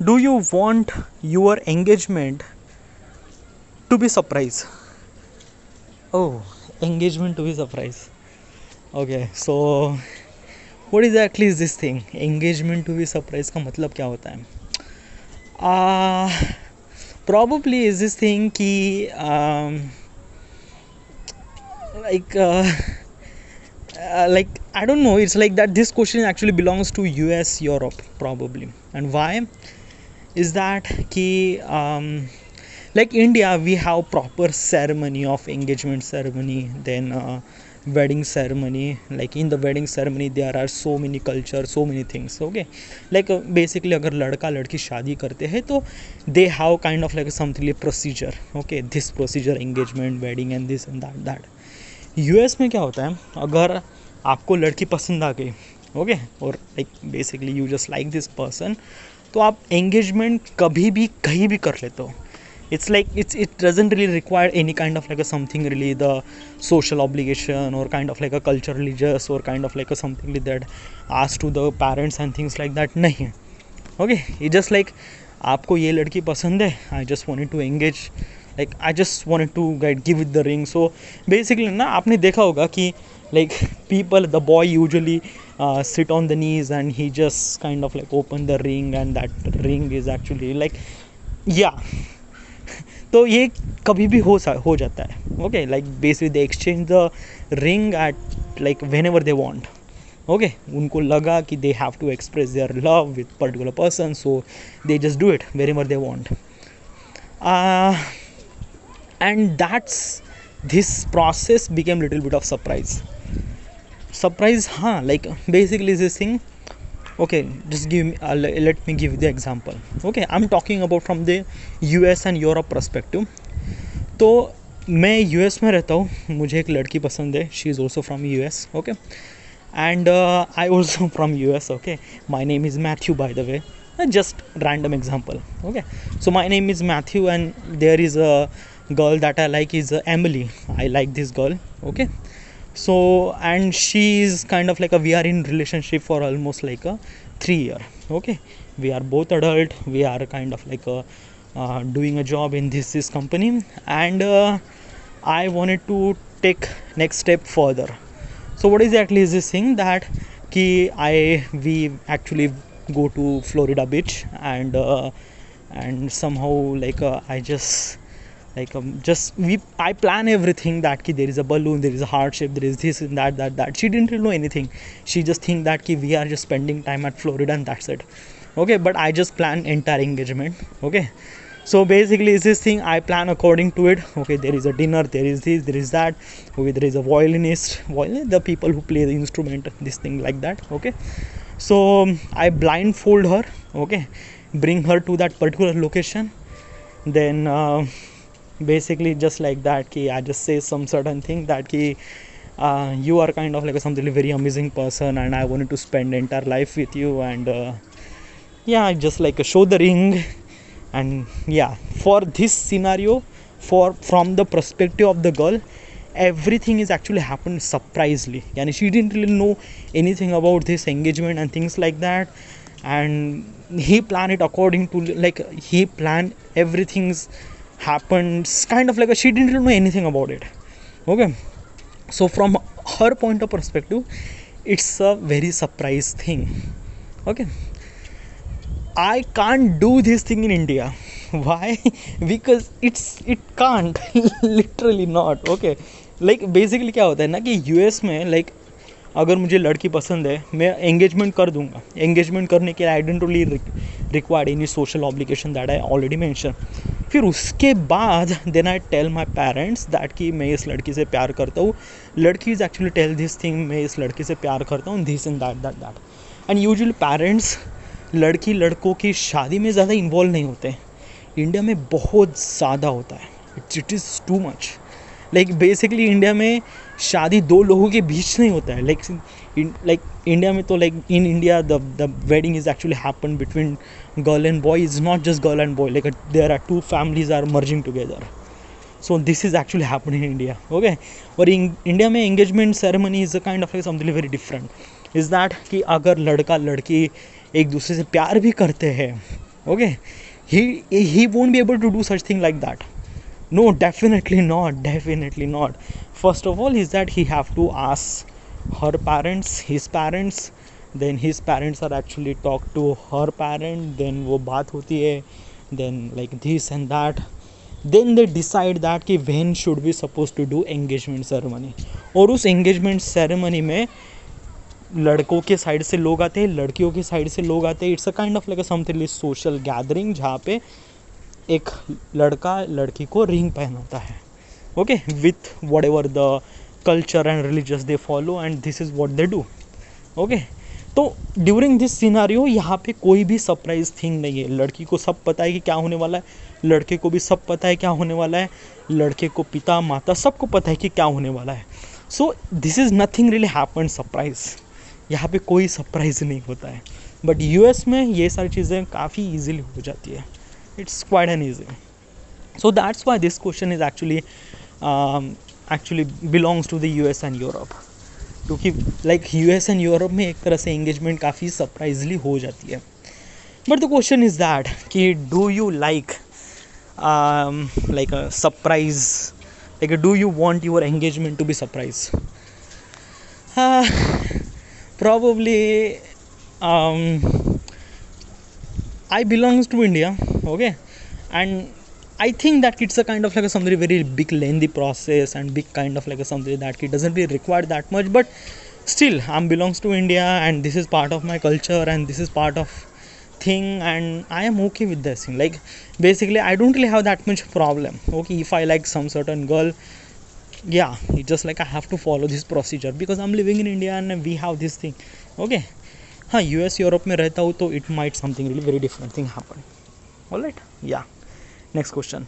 Do you want your engagement to be surprise? Oh, engagement to be surprise. Okay, so what exactly is this thing? Engagement to be surprise का मतलब क्या होता है? Probably is this thing कि like like I don't know. It's like that. This question actually belongs to US, Europe, probably. And why is that? कि like India, we have proper ceremony of engagement ceremony, then wedding ceremony. Like in the wedding ceremony, there are so many culture, so many things. Okay, like basically, अगर लड़का लड़की शादी करते हैं तो they have kind of like something procedure. Okay, this procedure, engagement, wedding, and this and that. US में क्या होता है, अगर आपको लड़की पसंद आ गई, ओके, और like basically you just like this person, तो आप एंगेजमेंट कभी भी कहीं भी कर लेते हो. It's like it doesn't really require any kind of like a something really the social obligation or kind of like a culture religious or kind of like a something like that asked to the parents and things like that. नहीं है. Okay, it just like आपको ये लड़की पसंद है, I just wanted to engage, like I just wanted to give it the ring. So basically ना आपने देखा होगा कि like people, the boy usually sit on the knees and he just kind of like open the ring and that ring is actually like yeah. तो ये कभी भी हो जाता है. Okay, like basically they exchange the ring at like whenever they want. Okay, उनको लगा कि they have to express their love with particular person, so they just do it whenever they want. And that's this process became little bit of surprise. हाँ, like basically this thing. Okay, just give me let me give you the example. Okay, I'm talking about from the US and Europe perspective. तो मैं US में रहता हूँ, मुझे एक लड़की पसंद है, she is also from US. Okay, and I also from US. Okay, my name is Matthew, by the way, just random example. Okay, so my name is Matthew and there is a girl that I like is Emily. I like this girl. Okay, so and she is kind of like we are in relationship for almost like a 3 year. Okay, we are both adult, we are kind of like doing a job in this company, and I wanted to take next step further. So what exactly is this thing that we actually go to Florida beach, and somehow like I just like I plan everything that there is a balloon, there is a heart shape, there is this and that. She didn't really know anything. She just think that we are just spending time at Florida and that's it. Okay, but I just plan entire engagement. Okay, so basically is this thing I plan according to it. Okay, there is a dinner, there is this, there is that. Okay, there is a violinist, the people who play the instrument, this thing like that. Okay, so I blindfold her. Okay, bring her to that particular location, then basically just like that I just say some certain thing that you are kind of like something very amazing person and I wanted to spend entire life with you, and yeah, I just like show the ring. And yeah, for this scenario, from the perspective of the girl, everything is actually happened surprisingly, and she didn't really know anything about this engagement and things like that, and he planned it according to like he planned everything's happened kind of like she didn't know anything about it. Okay, so from her point of perspective, it's a very surprise thing. Okay, I can't do this thing in India. Why? Because it can't. Literally not. Okay, like basically क्या होता है ना कि US में like अगर मुझे लड़की पसंद है, मैं एंगेजमेंट कर दूंगा. एंगेजमेंट करने के लिए I didn't really required any social obligation that I already mention. फिर उसके बाद then I tell my parents that कि मैं इस लड़की से प्यार करता हूँ. लड़की is actually tell this thing, मैं इस लड़की से प्यार करता हूँ, this and that. And usually parents लड़की लड़कों की शादी में ज़्यादा इन्वॉल्व नहीं होते. इंडिया में बहुत ज़्यादा होता है. It is too much. Like basically India में शादी दो लोगों के बीच नहीं होता है. लाइक इंडिया में तो like in India the wedding is actually happen between girl and boy. Is not just girl and boy, like there are two families are merging together. So this is actually happening in India. Okay, और India में engagement ceremony is a kind of something very different. Is that कि अगर लड़का लड़की एक दूसरे से प्यार भी करते हैं, Okay, he won't be able to do such thing like that. No, definitely not, definitely not. First of all is that he have to ask her parents, his parents, then his parents are actually talk to her parent, then वो बात होती है, then like this and that, then they decide that कि when should we supposed to do engagement ceremony. और उस engagement ceremony में लड़कों के साइड से लोग आते हैं, लड़कियों के साइड से लोग आते हैं. It's a kind of like a something social gathering जहाँ पे एक लड़का लड़की को रिंग पहनाता है. Okay, with what ever the culture and religious they follow and this is what they do. Okay, तो ड्यूरिंग दिस सिनारियो यहाँ पे कोई भी सरप्राइज थिंग नहीं है. लड़की को सब पता है कि क्या होने वाला है, लड़के को भी सब पता है क्या होने वाला है, लड़के को पिता माता सबको पता है कि क्या होने वाला है. So this is nothing really happen surprise. यहाँ पे कोई सरप्राइज नहीं होता है. बट यूएस में ये सारी चीज़ें काफ़ी ईजिली हो जाती है. It's quite an easy. So that's why this question is actually belongs to the US and Europe. क्योंकि like US and Europe में एक तरह से engagement काफ़ी surprisingly हो जाती है. But the question is that कि do you like a surprise, like do you want your engagement to be surprise? uh, Probably I belongs to India, okay, and I think that it's a kind of like a something very big lengthy process and big kind of like a something that it doesn't really require that much, but still I'm belongs to India and this is part of my culture and this is part of thing and I am okay with this thing. Like basically I don't really have that much problem. Okay, if I like some certain girl, yeah, it's just like I have to follow this procedure because I'm living in India and we have this thing. Okay, हाँ US Europe में रहता हूँ तो it might something really very different thing happen. Alright, या next question.